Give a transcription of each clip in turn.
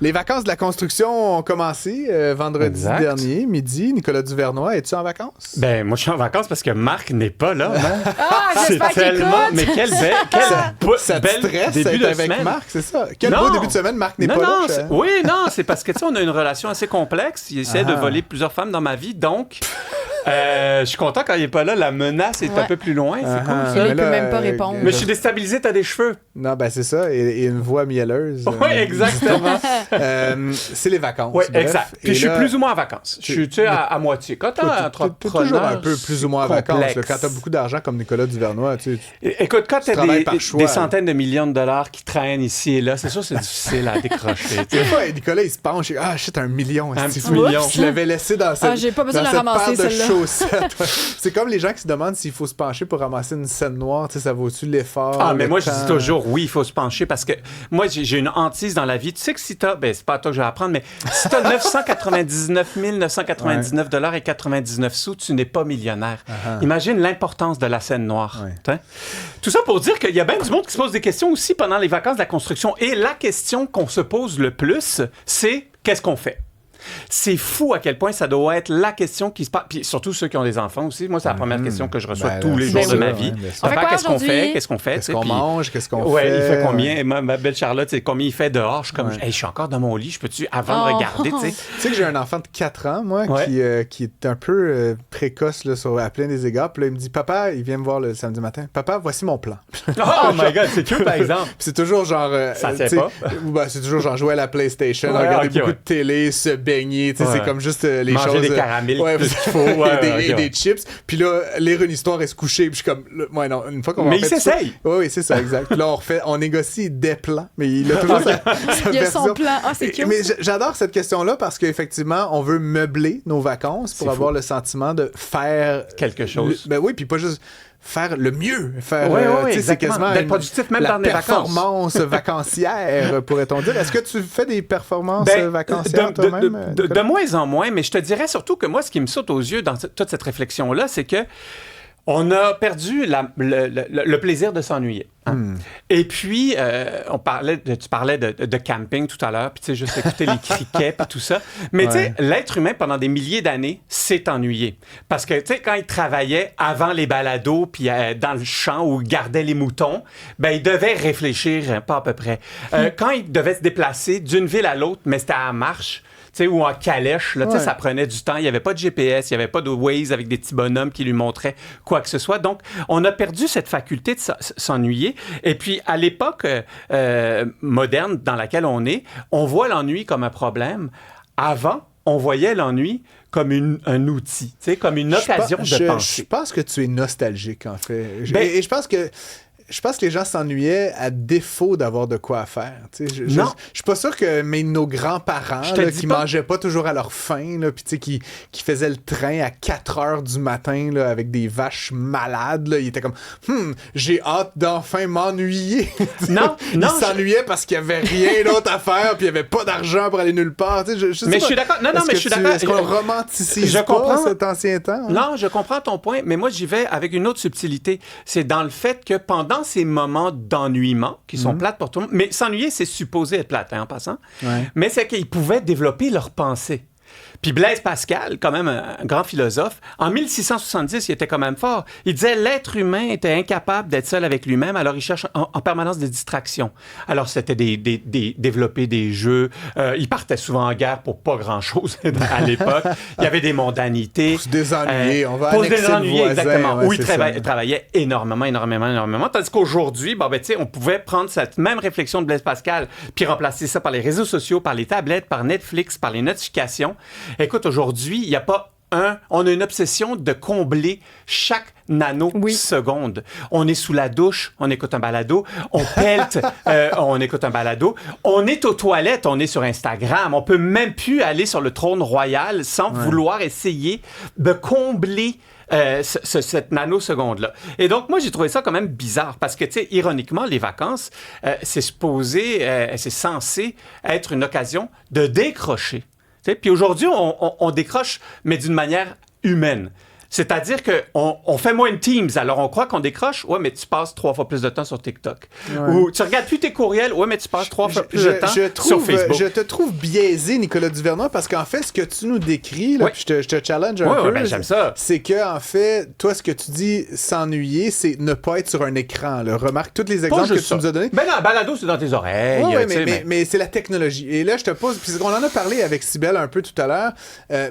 Les vacances de la construction ont commencé vendredi dernier, midi. Nicolas Duvernois, es-tu en vacances? Ben, moi, je suis en vacances parce que Marc n'est pas là. C'est tellement... Mais quel bel début de avec semaine. Marc, c'est ça? Quel beau début de semaine, Marc n'est pas là. Oui, non, c'est parce que, tu sais, on a une relation assez complexe. Il essaie de voler plusieurs femmes dans ma vie, donc... je suis content quand il n'est pas là. La menace est un peu plus loin. C'est cool, ça. Il peut même pas répondre. Mais je suis déstabilisé, t'as des cheveux. Non, ben c'est ça. Et une voix mielleuse. Oui, exactement. C'est les vacances. Oui, exact. Puis je suis plus ou moins en vacances. Je suis, tu sais, à moitié. Quand t'es entrepreneur, toujours un peu plus ou moins en vacances. Quand t'as beaucoup d'argent comme Nicolas Duvernois, tu sais. Écoute, quand t'as des centaines de millions de dollars qui traînent ici et là, c'est sûr que c'est difficile à décrocher. Nicolas, il se penche. Ah, shit, 1 million. Un petit million. Je l'avais laissé dans cette j'ai pas besoin de ramasser celle-là. C'est comme les gens qui se demandent s'il faut se pencher pour ramasser une scène noire, tu sais, ça vaut-tu l'effort? Ah, mais moi, je dis toujours oui, il faut se pencher parce que moi, j'ai une hantise dans la vie. Tu sais que si t'as, ben, c'est pas à toi que je vais apprendre, mais si t'as 999 999 $ et 99 sous, tu n'es pas millionnaire. Imagine l'importance de la scène noire. Tout ça pour dire qu'il y a bien du monde qui se pose des questions aussi pendant les vacances de la construction. Et la question qu'on se pose le plus, c'est qu'est-ce qu'on fait? C'est fou à quel point ça doit être la question qui se passe. Puis surtout ceux qui ont des enfants aussi. Moi, c'est la première question que je reçois tous les jours de ma vie. Papa, qu'est-ce qu'on fait? Qu'est-ce qu'on fait? Qu'est-ce qu'on mange? Qu'est-ce qu'on fait? Ouais, il fait combien? Ma belle Charlotte, c'est combien il fait dehors? Je suis comme, je suis encore dans mon lit. Je peux-tu, avant de regarder, tu sais? Tu sais que j'ai un enfant de 4 ans, moi, qui est un peu précoce là, à plein des égards. Puis là, il me dit, papa, il vient me voir le samedi matin. Papa, voici mon plan. Oh my God, c'est cute, par exemple. C'est toujours genre... ça tient pas? C'est toujours genre jouer à la PlayStation, regarder beaucoup de télé, se baigner, tu sais, c'est comme juste les manger choses... des caramels plus qu'il faut, et des chips. Puis là, lire une histoire et se coucher. Puis je suis comme... non, une fois qu'on va mais il s'essaye! Oui, c'est ça, exact. Puis là, on négocie des plans, mais il a toujours sa il a son plan. Ah, c'est cute. Mais j'adore cette question-là parce qu'effectivement, on veut meubler nos vacances pour avoir le sentiment de faire... quelque chose. Ben oui, puis pas juste... faire le mieux. C'est quasiment d'être productif même dans les vacances. Performance vacancière, pourrait-on dire. Est-ce que tu fais des performances vacancières toi-même? De moins en moins, mais je te dirais surtout que moi, ce qui me saute aux yeux dans toute cette réflexion-là, c'est que on a perdu le plaisir de s'ennuyer. Et puis, tu parlais de camping tout à l'heure, puis tu sais, juste écouter les criquets et tout ça. Mais tu sais, l'être humain, pendant des milliers d'années, s'est ennuyé. Parce que, tu sais, quand il travaillait avant les balados, puis dans le champ où il gardait les moutons, ben il devait réfléchir, pas à peu près. Quand il devait se déplacer d'une ville à l'autre, mais c'était à marche, ou en calèche, là, ça prenait du temps. Il n'y avait pas de GPS, il n'y avait pas de Waze avec des petits bonhommes qui lui montraient quoi que ce soit. Donc, on a perdu cette faculté de s'ennuyer. Et puis, à l'époque moderne dans laquelle on est, on voit l'ennui comme un problème. Avant, on voyait l'ennui comme un outil, comme une occasion de penser. Je pense que tu es nostalgique, en fait. Et je pense que les gens s'ennuyaient à défaut d'avoir de quoi faire. Je suis pas sûr que nos grands-parents qui mangeaient pas toujours à leur faim, puis qui faisaient le train à 4 heures du matin là, avec des vaches malades, là, ils étaient comme « j'ai hâte d'enfin m'ennuyer ». Ils s'ennuyaient parce qu'il y avait rien d'autre à faire puis il y avait pas d'argent pour aller nulle part. Je suis d'accord. Mais je suis d'accord. Est-ce qu'on romanticise pas cet ancien temps? Non, je comprends ton point, mais moi, j'y vais avec une autre subtilité. C'est dans le fait que pendant ces moments d'ennuyement qui sont plates pour tout le monde. Mais s'ennuyer, c'est supposé être plate, en passant. Mais c'est qu'ils pouvaient développer leur pensée. Puis Blaise Pascal, quand même un grand philosophe, en 1670, il était quand même fort. Il disait l'être humain était incapable d'être seul avec lui-même, alors il cherche en permanence des distractions. Alors c'était développer des jeux. Il partait souvent en guerre pour pas grand-chose à l'époque. Il y avait des mondanités. Pour se désennuyer, on va pour annexer se désennuyer, le voisin, exactement. Où il travaillait énormément. Tandis qu'aujourd'hui, on pouvait prendre cette même réflexion de Blaise Pascal puis remplacer ça par les réseaux sociaux, par les tablettes, par Netflix, par les notifications. Écoute, aujourd'hui, il n'y a pas on a une obsession de combler chaque nanoseconde. On est sous la douche, on écoute un balado. On pelte, on écoute un balado. On est aux toilettes, on est sur Instagram. On peut même plus aller sur le trône royal sans vouloir essayer de combler cette nanoseconde-là. Et donc, moi, j'ai trouvé ça quand même bizarre parce que, tu sais, ironiquement, les vacances, c'est censé être une occasion de décrocher. Puis aujourd'hui, on décroche, mais d'une manière humaine. C'est-à-dire qu'on fait moins de Teams, alors on croit qu'on décroche. Ouais, mais tu passes 3 fois plus de temps sur TikTok. Ouais. Ou tu regardes plus tes courriels. Ouais, mais tu passes 3 fois plus de temps sur Facebook. Je te trouve biaisé, Nicolas Duvernois, parce qu'en fait, ce que tu nous décris, là, puis je te challenge un peu, j'aime ça. C'est que en fait, toi, ce que tu dis, s'ennuyer, c'est ne pas être sur un écran. Là. Remarque tous les exemples que tu nous as donnés. Ben non, balado, c'est dans tes oreilles. Oui, mais c'est la technologie. Et là, je te pose, puis on en a parlé avec Cybèle un peu tout à l'heure.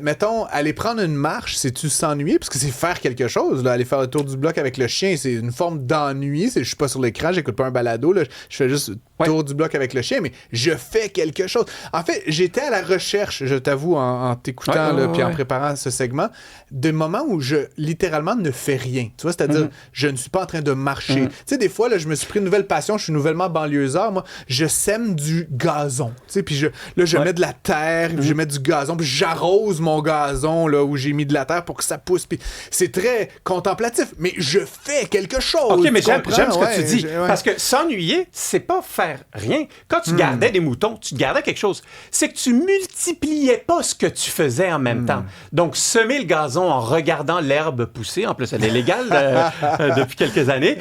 Mettons, aller prendre une marche, c'est-tu s'ennuyer? Parce que c'est faire quelque chose. Là. Aller faire le tour du bloc avec le chien, c'est une forme d'ennui. Je suis pas sur l'écran, j'écoute pas un balado. Là. Je fais juste tour du bloc avec le chien, mais je fais quelque chose. En fait, j'étais à la recherche, je t'avoue, en t'écoutant puis en préparant ce segment, de moments où je, littéralement, ne fais rien. Tu vois, c'est-à-dire, je ne suis pas en train de marcher. Tu sais, des fois, là, je me suis pris une nouvelle passion, je suis nouvellement banlieusard, moi, je sème du gazon. Tu sais, puis je mets de la terre, puis je mets du gazon, puis j'arrose mon gazon, là, où j'ai mis de la terre pour que ça pousse. Puis c'est très contemplatif, mais je fais quelque chose. OK, mais j'aime ce que tu dis. Parce que s'ennuyer, c'est pas faire rien. Quand tu gardais des moutons, tu gardais quelque chose. C'est que tu multipliais pas ce que tu faisais en même temps. Donc, semer le gazon en regardant l'herbe pousser, en plus, elle est légale depuis quelques années,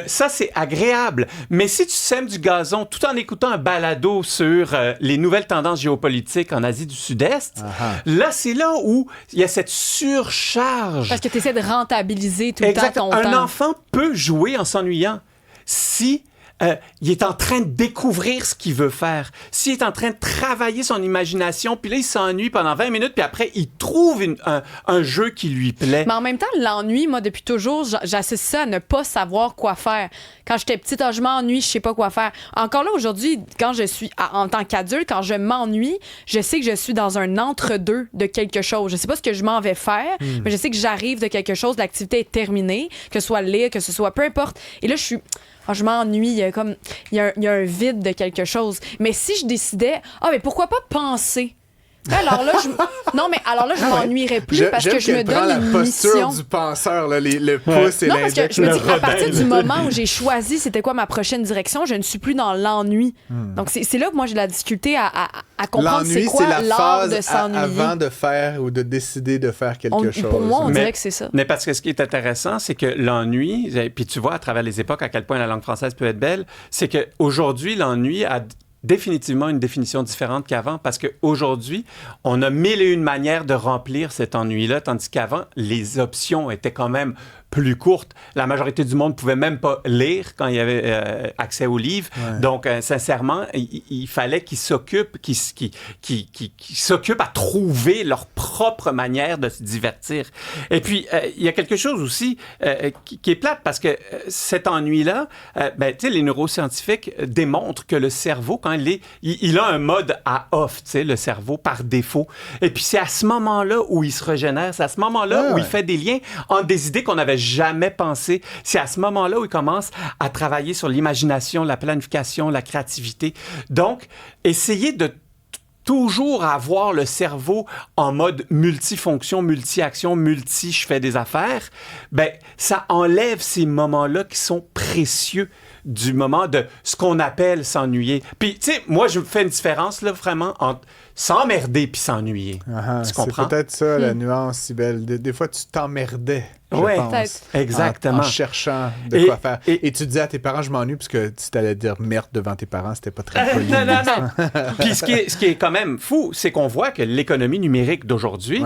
ça, c'est agréable. Mais si tu sèmes du gazon tout en écoutant un balado sur les nouvelles tendances géopolitiques en Asie du Sud-Est, là, c'est là où il y a cette surcharge. Parce que tu essaies de rentabiliser tout le temps ton temps. Un enfant peut jouer en s'ennuyant si il est en train de découvrir ce qu'il veut faire. S'il est en train de travailler son imagination, puis là, il s'ennuie pendant 20 minutes, puis après, il trouve un jeu qui lui plaît. Mais en même temps, l'ennui, moi, depuis toujours, j'associe ça à ne pas savoir quoi faire. Quand j'étais petite, je m'ennuie, je sais pas quoi faire. Encore là, aujourd'hui, quand je suis, en tant qu'adulte, quand je m'ennuie, je sais que je suis dans un entre-deux de quelque chose. Je sais pas ce que je m'en vais faire, mais je sais que j'arrive de quelque chose, l'activité est terminée, que ce soit lire, que ce soit peu importe. Et là, je m'ennuie, il y a un vide de quelque chose. Mais si je décidais, mais pourquoi pas penser? Alors là, je m'ennuierais plus parce que je me donne une mission. La posture du penseur, là, le pouce et l'index. Non, parce que je me dis qu'à partir du moment où j'ai choisi c'était quoi ma prochaine direction, je ne suis plus dans l'ennui. Donc, c'est là que moi, j'ai de la difficulté à comprendre c'est quoi l'art de s'ennuyer. Avant de faire ou de décider de faire quelque chose. Pour moi, on dirait que c'est ça. Mais parce que ce qui est intéressant, c'est que l'ennui, puis tu vois à travers les époques à quel point la langue française peut être belle, c'est qu'aujourd'hui, l'ennui a définitivement une définition différente qu'avant, parce qu'aujourd'hui, on a 1001 manières de remplir cet ennui-là, tandis qu'avant, les options étaient quand même plus courte. La majorité du monde pouvait même pas lire quand il y avait accès aux livres. Donc, sincèrement, il fallait qu'ils s'occupent à trouver leur propre manière de se divertir. Et puis, il y a quelque chose aussi qui est plate, parce que cet ennui-là, tu sais, les neuroscientifiques démontrent que le cerveau, quand il a un mode à off, tu sais, le cerveau, par défaut. Et puis, c'est à ce moment-là où il se régénère. C'est à ce moment-là où il fait des liens entre des idées qu'on n'avait jamais pensé. C'est à ce moment-là où il commence à travailler sur l'imagination, la planification, la créativité. Donc, essayer de toujours avoir le cerveau en mode multifonction, multi-action, je fais des affaires, ça enlève ces moments-là qui sont précieux du moment de ce qu'on appelle s'ennuyer. Puis, tu sais, moi, je fais une différence, là, vraiment, entre s'emmerder puis s'ennuyer. Tu comprends? C'est peut-être ça, la nuance, Cybèle. Des fois, tu t'emmerdais, je pense. Exactement. En cherchant de quoi faire. Et tu disais à tes parents, je m'ennuie, parce que si t'allais dire merde devant tes parents, c'était pas très poli. Non. Puis ce qui est quand même fou, c'est qu'on voit que l'économie numérique d'aujourd'hui,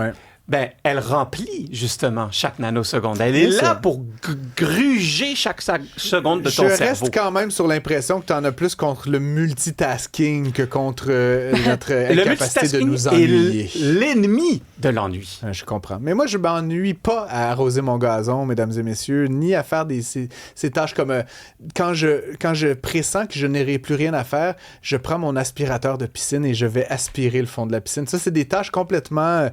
elle remplit justement chaque nanoseconde. Elle est là pour gruger chaque seconde de ton cerveau. Je reste quand même sur l'impression que tu en as plus contre le multitasking que contre notre incapacité de nous ennuyer. L'ennemi de l'ennui. Je comprends. Mais moi, je m'ennuie pas à arroser mon gazon, mesdames et messieurs, ni à faire ces tâches comme quand je pressens que je n'aurai plus rien à faire, je prends mon aspirateur de piscine et je vais aspirer le fond de la piscine. Ça, c'est des tâches complètement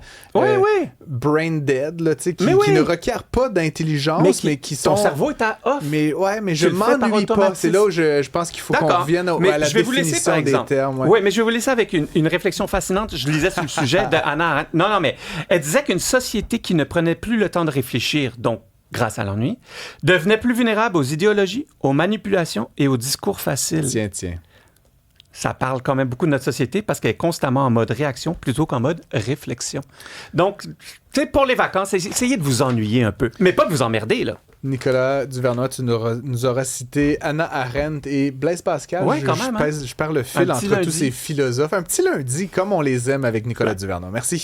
brain dead, là, qui ne requièrent pas d'intelligence, mais qui sont... Ton cerveau est à off. Mais je m'ennuie pas. C'est là où je pense qu'il faut qu'on revienne à la définition des termes. Oui, mais je vais vous laisser avec une réflexion fascinante. Je lisais sur le sujet de Hannah Arendt. Non, mais elle disait qu'une société qui ne prenait plus le temps de réfléchir, donc grâce à l'ennui, devenait plus vulnérable aux idéologies, aux manipulations et aux discours faciles. Tiens. ça parle quand même beaucoup de notre société parce qu'elle est constamment en mode réaction plutôt qu'en mode réflexion. Donc, tu sais, pour les vacances, essayez de vous ennuyer un peu, mais pas de vous emmerder, là. Nicolas Duvernois, tu nous auras cité Hannah Arendt et Blaise Pascal. Oui, quand même. Je perds le fil entre tous ces philosophes. Un petit lundi, comme on les aime avec Nicolas Duvernois. Merci.